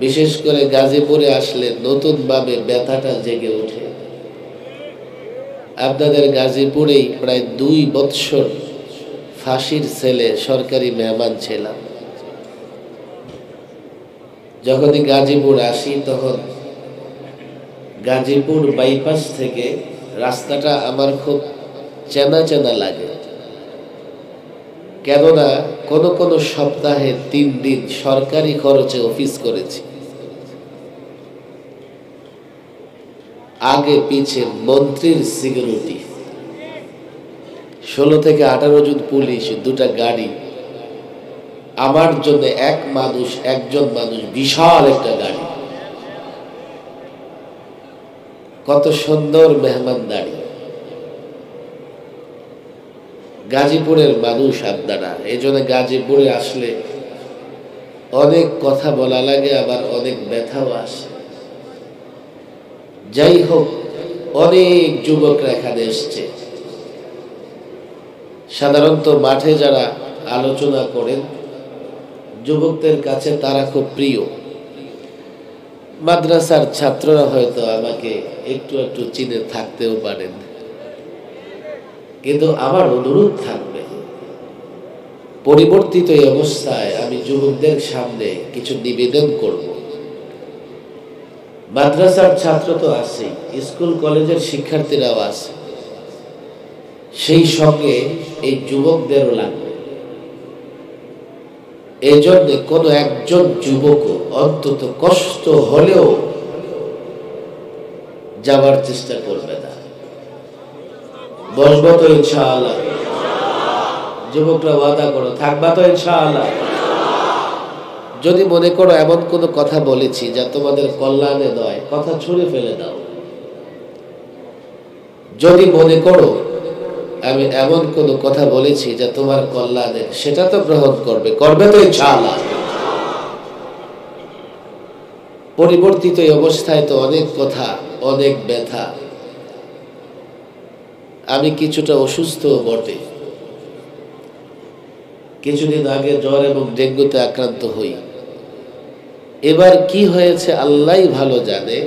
বিশেষ করে গাজীপুরে আসলে নতুনভাবে ব্যথাটা জেগে ওঠে। আপনাদের গাজীপুরেই প্রায় 2 বৎসর ফাঁসির ছেলে সরকারি মেহমান ছিলাম। যখনই গাজীপুর আসি তখন গাজীপুর বাইপাস থেকে রাস্তাটা আমার খুব চেনা চেনা লাগে, কেননা কোন সপ্তাহে 3 দিন সরকারি খরচে অফিস করেছি। আগে পিছে মন্ত্রীর সিকিউরিটি, 16 থেকে 18 জন পুলিশ, 2টা গাড়ি, আমার জন্য একজন মানুষ, বিশাল একটা গাড়ি। কত সুন্দর মেহমানদারি। গাজীপুরের মানুষ আপনারা, এই জন্য গাজীপুরে আসলে অনেক কথা বলা লাগে, আবার অনেক ব্যথাও আসে। যাই হোক, অনেক যুবকরা এখানে এসছে। সাধারণত মাঠে যারা আলোচনা করেন যুবকদের কাছে তারা খুব প্রিয়। মাদ্রাসার ছাত্ররা হয়তো আমাকে একটু একটু চিনে থাকতেও পারেন, কিন্তু আমার অনুরোধ থাকবে, পরিবর্তিত এই অবস্থায় আমি যুবকদের সামনে কিছু নিবেদন করব। মাদ্রাসার ছাত্র তো আছে, স্কুল কলেজের শিক্ষার্থীরাও আছে, সেই সঙ্গে এই যুবকদেরও লাগবে। এই জন্য কোনো একজন যুবক অন্তত কষ্ট হলেও যাবার চেষ্টা করবে না। বসবো তো ইনশাআল্লাহ? যুবকরা ওয়াদা করো, থাকবা তো ইনশাআল্লাহ? যদি মনে করো এমন কোনো কথা বলেছি যা তোমাদের কল্যাণে নয়, কথা ছুঁড়ে ফেলে দাও। যদি মনে করো আমি এমন কোনো কথা বলেছি যা তোমার কল্যাণে, সেটা তো গ্রহণ করবে তো ইনশাআল্লাহ? পরিবর্তিত এই অবস্থায় তো অনেক কথা, অনেক ব্যথা। আমি কিছুটা অসুস্থ বটে, কিছুদিন আগে জ্বর এবং ডেঙ্গুতে আক্রান্ত হই। এবার কি হয়েছে আল্লাহই ভালো জানে।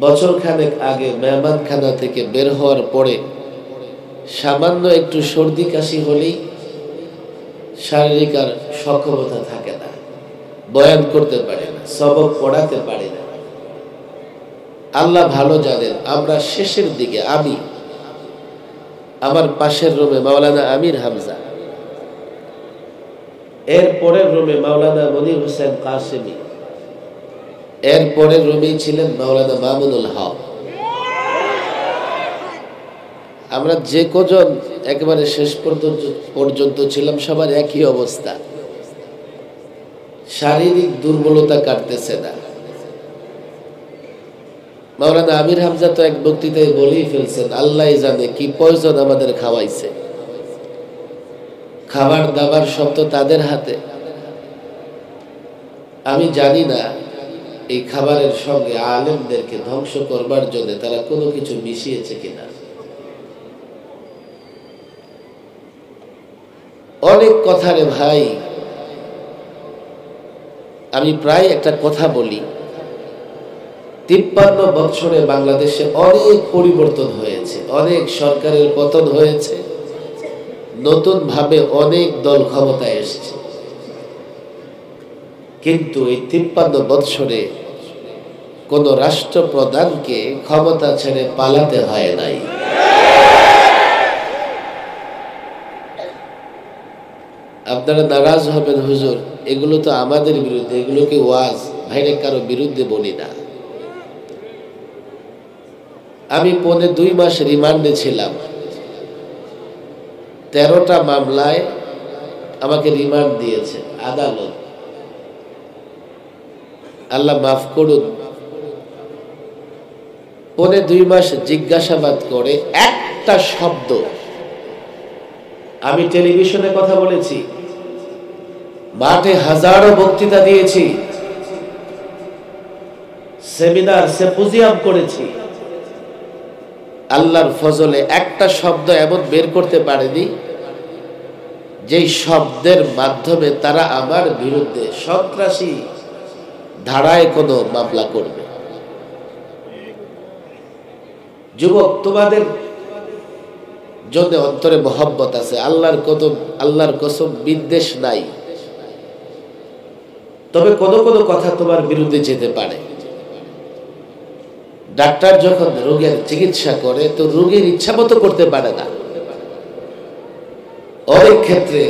বছর খানেক আগে মেহমানখানা থেকে বের হওয়ার পরে সামান্য একটু সর্দি কাশি হলেই শারীরিক আর সক্ষমতা থাকে না, বয়ান করতে পারে না, সবক পড়াতে পারে না। আল্লাহ ভালো জানেন, আমরা শেষের দিকে, আমার পাশের রুমে মাওলানা আমির হামজা, এর পরের রুমে মাওলানা মনির হোসেন কাসেমি, এর পরের রুমেই ছিলেন মাওলানা মামুনুল হক। আমরা যে কজন একেবারে শেষ পর্যন্ত ছিলাম সবার একই অবস্থা, শারীরিক দুর্বলতা কাটতেছে না। মাওলানা আমির হামজা তো এক বক্তৃতায় বলেই ফেলছেন, আল্লাহ জানে কি পয়জন আমাদের খাওয়াইছে। খাবার দাবার সব তো তাদের হাতে। আমি জানি না এই খাবারের সঙ্গে আলেমদেরকে ধ্বংস করবার জন্য তারা কোনো কিছু মিশিয়েছে কিনা। অনেক কথা রে ভাই, আমি প্রায় একটা কথা বলি, 53 বছরে বাংলাদেশে অনেক পরিবর্তন হয়েছে, অনেক সরকারের পতন হয়েছে, নতুন ভাবে অনেক দল ক্ষমতায় এসেছে, কিন্তু এই 53 বছরে কোন রাষ্ট্রপ্রধানকে ক্ষমতা ছেড়ে পালাতে হয় নাই। আপনারা নারাজ হবেন, হুজুর এগুলো তো আমাদের বিরুদ্ধে, এগুলোকে ওয়াজ ভাইরে কারো বিরুদ্ধে বলি না। আমি 2.5 মাস রিমান্ডে ছিলাম, 13টা মামলায় আমাকে রিমান্ড দিয়েছে আদালত। আল্লাহ মাফ করুন, 2.5 মাস জিজ্ঞাসাবাদ করে একটা শব্দ, আমি টেলিভিশনে কথা বলেছি, মাঠে হাজারো বক্তৃতা দিয়েছি, সেমিনার সিম্পোজিয়াম করেছি, আল্লাহর ফজলে একটা শব্দ এমন বের করতে পারেনি যেই শব্দের মাধ্যমে তারা আমার বিরুদ্ধে সন্ত্রাসী, ধারায় কোনো মামলা করবে। যুবক, তোমাদের জন্য অন্তরে মহব্বত আছে, আল্লাহর কসম বিদ্বেষ নাই, তবে কোনো কোনো কথা তোমার বিরুদ্ধে যেতে পারে। ডাক্তার যখন রোগের চিকিৎসা করে তো রোগীর ইচ্ছা মতো করতে পারে না, অনেক ক্ষেত্রে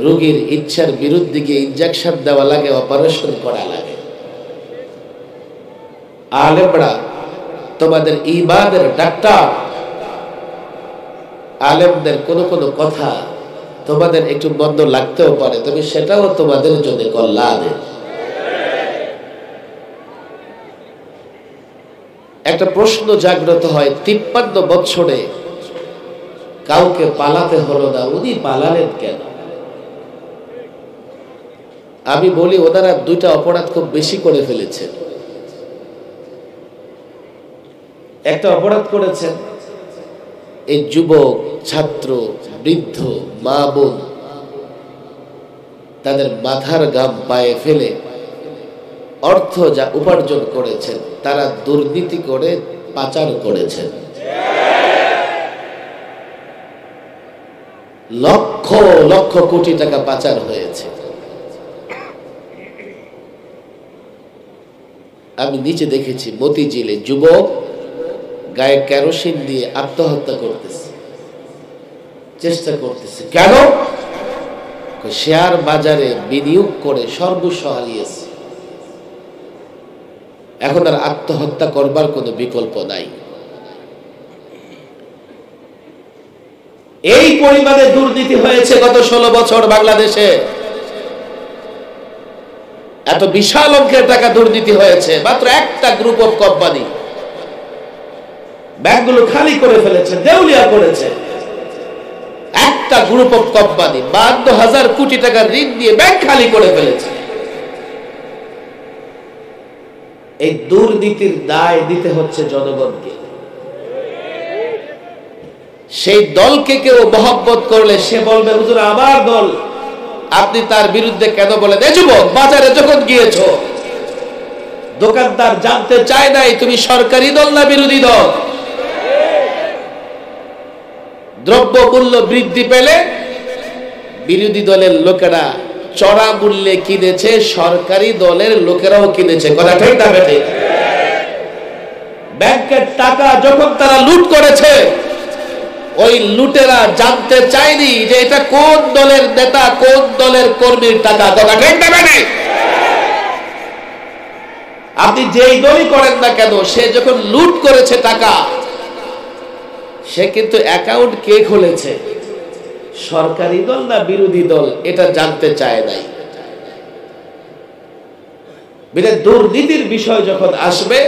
রোগীর ইচ্ছার বিরুদ্ধে গিয়ে ইনজেকশন দেওয়া লাগে, অপারেশন করা লাগে। আলেমরা তোমাদের ইমানের ডাক্তার, আলেমদের কোনো কোনো কথা তোমাদের একটু মন্দ লাগতেও পারে, তবে সেটাও তোমাদের জন্য কল্যাণের। একটা প্রশ্ন জাগ্রত হয়, 53 বছরে কাউকে পালাতে হলো না, উনি পালালেন কেন? আমি বলি, ওনারা দুইটা অপরাধ খুব বেশি করে ফেলেছেন। একটা অপরাধ করেছেন, এই যুবক, ছাত্র, বৃদ্ধ, মা বোন তাদের মাথার ঘাম পায়ে ফেলে অর্থ যা উপার্জন করেছেন তারা দুর্নীতি করে পাচার করেছেন। লক্ষ লক্ষ কোটি টাকা পাচার হয়েছে। আমি নিচে দেখেছি মতিঝিলে যুবক গায়ে কেরোসিন দিয়ে আত্মহত্যা করতেছে, চেষ্টা করতেছে। কেন? শেয়ার বাজারে বিনিয়োগ করে সর্বস্ব হারিয়েছে, এখন আর আত্মহত্যা করবার কোনো বিকল্প নাই। এই পরিমাণে দুর্নীতি হয়েছে গত 16 বছর বাংলাদেশে। এত বিশাল অঙ্কের টাকা দুর্নীতি হয়েছে মাত্র একটা গ্রুপ অফ কোম্পানি। ব্যাংকগুলো খালি করে ফেলেছে, দেউলিয়া করেছে। একটা গ্রুপ অফ কোম্পানি 52,000 কোটি টাকা ঋণ দিয়ে ব্যাংক খালি করে ফেলেছে। এই দুর্নীতির দায় দিতে হচ্ছে জনগণকে। সেই দলকে কেউ মহব্বত করলে সে বলবে, হুজুর আমার দল, আপনি তার বিরুদ্ধে কেন বলেন? এই যুবক, বাজারে যখন গিয়েছো দোকানদার জানতে চায় নাই তুমি সরকারি দল না বিরোধী দল। দ্রব্য মূল্য বৃদ্ধি পেলে বিরোধী দলের লোকেরা চড়া মূল্যে কিনেছে, সরকারি দলের লোকেরাও কিনেছে। কথা ঠিক না বেঠে? ব্যাংকের টাকা যখন তারা লুট করেছে, ওই লুটেরা জানতে চায়নি যে এটা কোন দলের নেতা, কোন দলের কর্মীর টাকা। কথা ঠিক না বেঠে? আপনি যেই দলই করেন না কেন, সে যখন লুট করেছে টাকা, সে কিন্তু অ্যাকাউন্ট কে খুলেছে, সরকারি দল না বিরোধী দল, এটা জানতে চায় নাই। দুর্নীতির বিষয় যখন আসবে,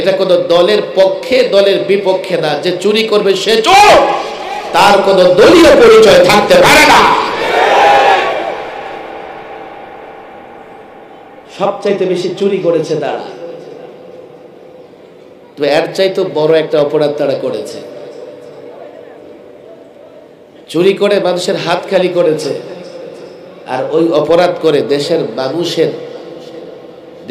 এটা কোন দলের পক্ষে দলের বিপক্ষে না। যে চুরি করবে সে চোর, তার কোন দলীয় পরিচয় থাকতে পারে না। সবচাইতে বেশি চুরি করেছে তারা, তো এর চাইতে বড় একটা অপরাধ তারা করেছে। চুরি করে মানুষের হাত খালি করেছে, আর ওই অপরাধ করে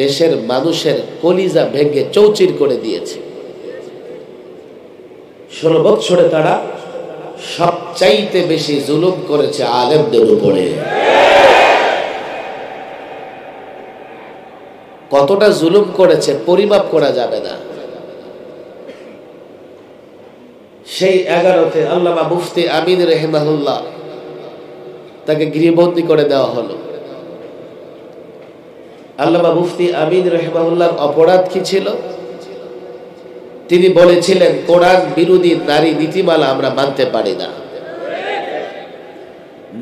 দেশের মানুষের কলিজা ভেঙে চৌচির করে দিয়েছে। 16 বছরে তারা সবচাইতে বেশি জুলুম করেছে আলেমদের উপরে। কতটা জুলুম করেছে পরিমাপ করা যাবে না। সেই 11তে আল্লামা মুফতি আমিন রাহিমাহুল্লাহ তাকে গৃহবন্দী করে দেওয়া হলো। আল্লামা মুফতি আমিন রাহিমাহুল্লাহর অপরাধ কি ছিল? তিনি বলেছিলেন, কোরআন বিরোধী নারী নীতিমালা আমরা মানতে পারি না।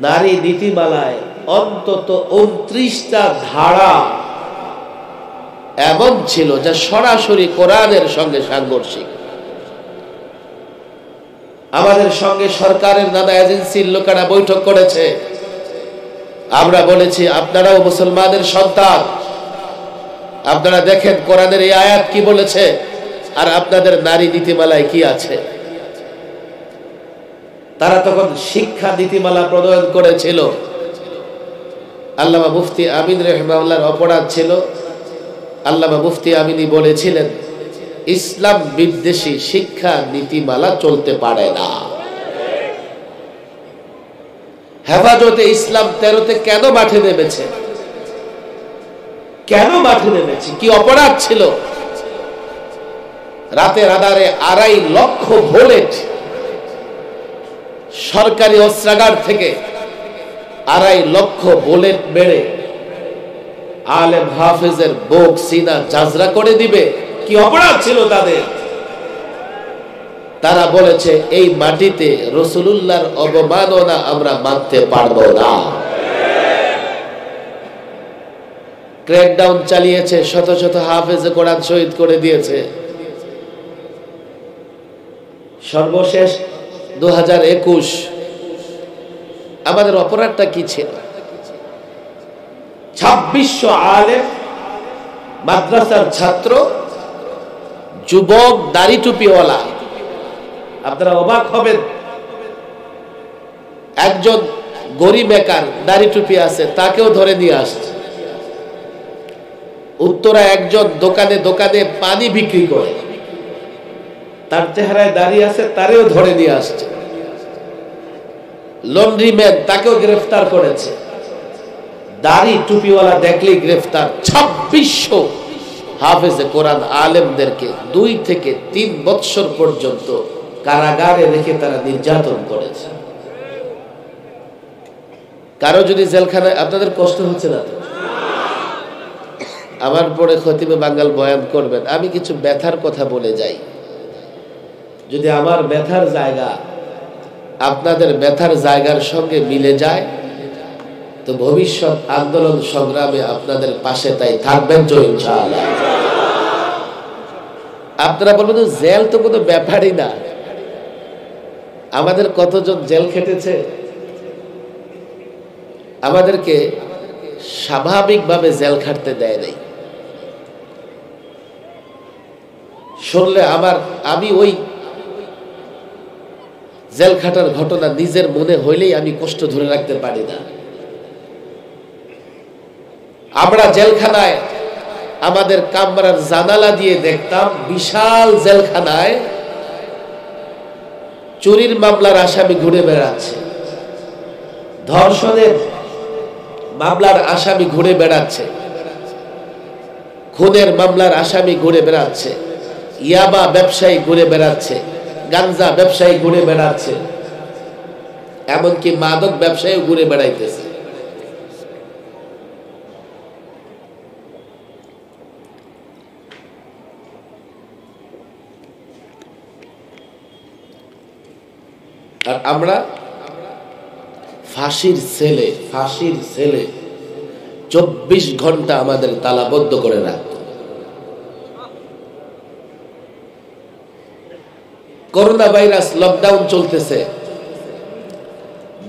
নারী নীতিমালায় অন্তত 29টা ধারা এমন ছিল যা সরাসরি কোরআনের সঙ্গে সাংঘর্ষিক। আমাদের সঙ্গে সরকারের নানা এজেন্সির লোকেরা বৈঠক করেছে। আমরা বলেছি, আপনারাও মুসলমানের সন্তান, আপনারা দেখেন কোরআনের এই আয়াত কি বলেছে আর আপনাদের নারী নীতিমালায় কি আছে। তারা তখন শিক্ষা নীতিমালা প্রণয়ন করেছিল। আল্লামা মুফতি আমিন রাহিমাহুল্লাহর অপরাধ ছিল, আল্লামা মুফতি আমিনী বলেছিলেন ইসলাম বিদ্বেষী শিক্ষা নীতিমালা চলতে পারে না। হেফাজতে ইসলাম 13-তে কেন মাঠে নেমেছে? কেন মাঠে নেমেছে? কি অপরাধ ছিল? রাতের আধারে 2.5 লক্ষ বুলেট সরকারি অস্ত্রাগার থেকে 2.5 লক্ষ বুলেট মেরে আলেম হাফেজের বুক সিনা জাজরা করে দিবে? কি অপরাধ ছিল তাদের? তারা বলেছে এই মাটিতে রাসূলুল্লাহর অবমাননা আমরা মানতে পারবো না। ক্র্যাকডাউন চালিয়েছে, শত শত হাফেজে কোরআন শহীদ করে দিয়েছে। সর্বশেষ 2021 আমাদের অপরাধটা কি ছিল? 2600 আলেম, মাদ্রাসার ছাত্র, যুবক, দাড়ি টুপিওয়ালা। আপনারা অবাক হবেন, একজন গরিব বেকার দাড়ি টুপি আছে তাকেও ধরে নিয়ে আসছে। উত্তরা একজন দোকানে দোকানে পানি বিক্রি করে, তার চেহারায় দাঁড়িয়ে আছে, তারেও ধরে নিয়ে আসছে। লন্ড্রিম্যান, তাকেও গ্রেফতার করেছে। দাড়ি টুপিওয়ালা দেখলেই গ্রেফতার। 2600 হাফেজে কোরআন আলেমদেরকে 2 থেকে 3 বৎসর পর্যন্ত কারাগারে রেখে তারা নির্যাতন করেছে। কারো যদি জেলখানায়, আপনাদের কষ্ট হচ্ছে না তো? আমার পরে খতিবে বাঙ্গাল বয়ান করবেন, আমি কিছু ব্যথার কথা বলে যাই। যদি আমার ব্যথার জায়গা আপনাদের ব্যথার জায়গার সঙ্গে মিলে যায় তো ভবিষ্যৎ আন্দোলন সংগ্রামে আপনাদের পাশে তাই থাকবেন তো ইনশাআল্লাহ। আপনারা বলবেন জেল তো কোনো ব্যাপারই না। আমাদের কতজন জেল খেটেছে? আমাদেরকে স্বাভাবিকভাবে জেল খাটতে দেয় নাই। শুনলে আমি ওই জেল খাটার ঘটনা নিজের মনে হইলেই আমি কষ্ট ধরে রাখতে পারি না। আমরা জেলখানায় আমাদের কামরার জানালা দিয়ে দেখতাম বিশাল জেলখানায় চুরির মামলার আসামি ঘুরে বেড়াচ্ছে, ধর্ষণের মামলার আসামি ঘুরে বেড়াচ্ছে, খুনের মামলার আসামি ঘুরে বেড়াচ্ছে, ইয়াবা ব্যবসায়ী ঘুরে বেড়াচ্ছে, গাঞ্জা ব্যবসায়ী ঘুরে বেড়াচ্ছে, এমনকি মাদক ব্যবসায়ী ঘুরে বেড়াইতেছে। আর আমরা ফাঁসির সেলে 24 ঘন্টা আমাদের তালাবদ্ধ করে রাখত। করোনা ভাইরাস লকডাউন চলতেছে,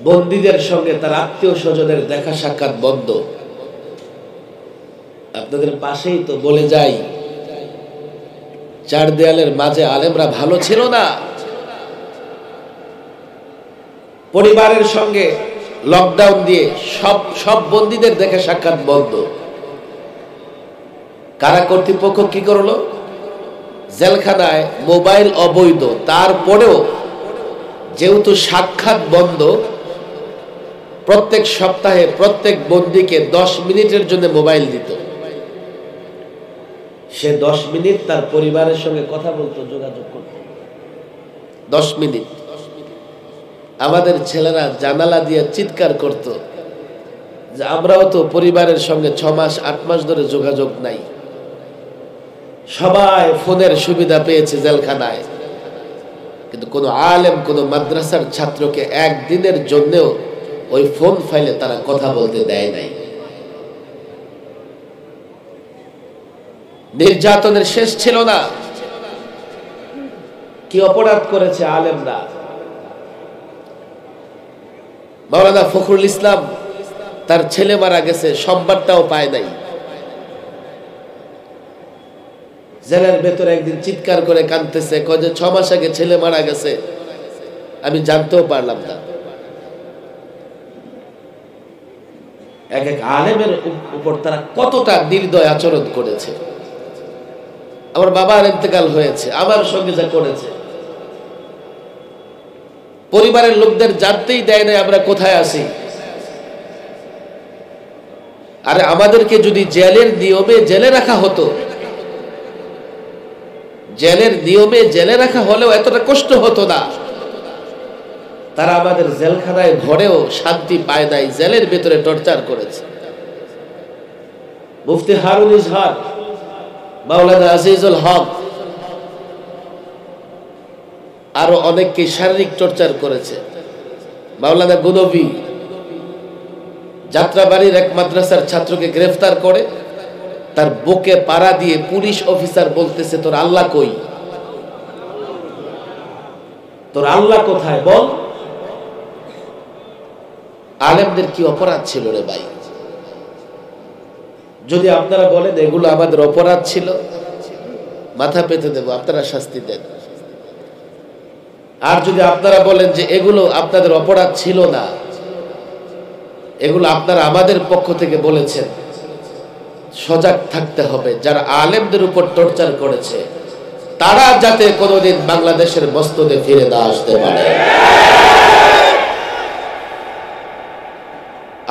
বন্দীদের সঙ্গে তার আত্মীয় স্বজনের দেখা সাক্ষাৎ বন্ধ। আপনাদের পাশেই তো বলে যাই, 4 দেয়ালের মাঝে আলেমরা ভালো ছিল না। পরিবারের সঙ্গে লকডাউন দিয়ে সব বন্দীদের দেখা সাক্ষাৎ বন্ধ। কারা কর্তৃপক্ষ কি করলো? জেলখানায় মোবাইল অবৈধ, তারপরেও যেহেতু সাক্ষাৎ বন্ধ, প্রত্যেক সপ্তাহে প্রত্যেক বন্দীকে 10 মিনিটের জন্য মোবাইল দিত। সে 10 মিনিট তার পরিবারের সঙ্গে কথা বলতো, যোগাযোগ করত। 10 মিনিট। আমাদের ছেলেরা জানালা দিয়ে চিৎকার করত যে আমরাও তো পরিবারের সঙ্গে 6 মাস 8 মাস ধরে যোগাযোগ নাই। সবাই ফোনের সুবিধা পেয়েছে জেলখানায়, কিন্তু কোনো আলেম, কোনো মাদ্রাসার ছাত্রকে একদিনের জন্যও ওই ফোন ফাইলে তারা কথা বলতে দেয় নাই। নির্যাতনের শেষ ছিল না। কি অপরাধ করেছে আলেমরা! মাওলানা ফখরুল ইসলাম, তার ছেলে মারা গেছে, সংবাদটাও পায় নাই। জেলের ভেতরে একদিন চিৎকার করে কাঁদতেছে, কয় যে 6 মাস আগে ছেলে মারা গেছে, আমি জানতেও পারলাম না। এক এক আলেমের উপর তারা কতটা নির্দয় আচরণ করেছে। আমার বাবার ইন্তেকাল হয়েছে, আমার সঙ্গে যা করেছে, পরিবারের লোকদের জানতেই দেয় না আমরা কোথায় আছি। আরে আমাদেরকে যদি জেলের নিয়মে জেলে রাখা হতো, জেলের নিয়মে জেলে রাখা হলেও এতটা কষ্ট হতো না। তারা আমাদের জেলখানায় ঘরেও শান্তি পায় নাই, জেলের ভেতরে টর্চার করেছে। মুফতি হারুন ইজহার, মাওলানা আজিজুল হক, আরো অনেককে শারীরিক টর্চার করেছে। মাওলানা গুনবী যাত্রাবাড়ির এক মাদ্রাসার ছাত্রকে গ্রেফতার করে তার বুকে পাড়া দিয়ে পুলিশ অফিসার বলতেছে, তোর আল্লাহ কই, তোর আল্লাহ কোথায় বল। আলেমদের কি অপরাধ ছিল রে ভাই? যদি আপনারা বলেন এগুলো আমাদের অপরাধ ছিল, মাথা পেতে দেব, আপনারা শাস্তি দেন। আর যদি আপনারা বলেন যে এগুলো আপনাদের অপরাধ ছিল না, এগুলো আপনারা আমাদের পক্ষ থেকে বলেছেন, সজাগ থাকতে হবে। যারা আলেমদের উপর টর্চার করেছে তারা যাতে কোনোদিন বাংলাদেশের মসনদে ফিরে না আসতে পারে।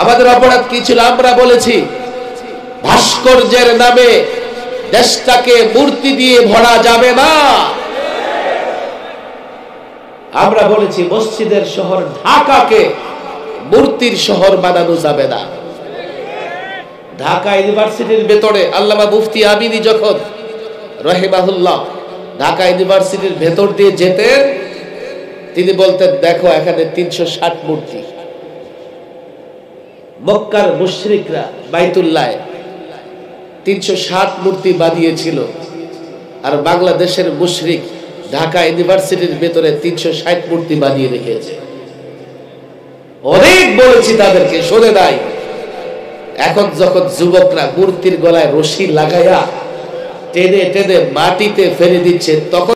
আমাদের অপরাধ কি ছিল? আমরা বলেছি ভাস্কর্যের নামে দেশটাকে মূর্তি দিয়ে ভরা যাবে না। আমরা বলেছি মসজিদের শহর ঢাকাকে মূর্তির শহর বানানো যাবে না। ঢাকা ইউনিভার্সিটির ভেতরে আল্লামা মুফতি আমিনী যখন রহিমাহুল্লাহ ঢাকা ইউনিভার্সিটির ভেতর দিয়ে যেতেন, তিনি বলতেন, দেখো এখানে 360 মূর্তি। মক্কার মুশরিকরা বাইতুল্লাহ 360 মূর্তি বানিয়েছিল, আর বাংলাদেশের মুশরিক ঢাকা ইউনিভার্সিটির ভেতরে 360 মূর্তি বানিয়ে রেখেছে। অনেক বলেছি তাদেরকে, শোনে নাই। এখন যখন যুবকরা মূর্তির গলায় রশি লাগাইয়া টেনে টেনে মাটিতে ফেলে দিচ্ছে, তখন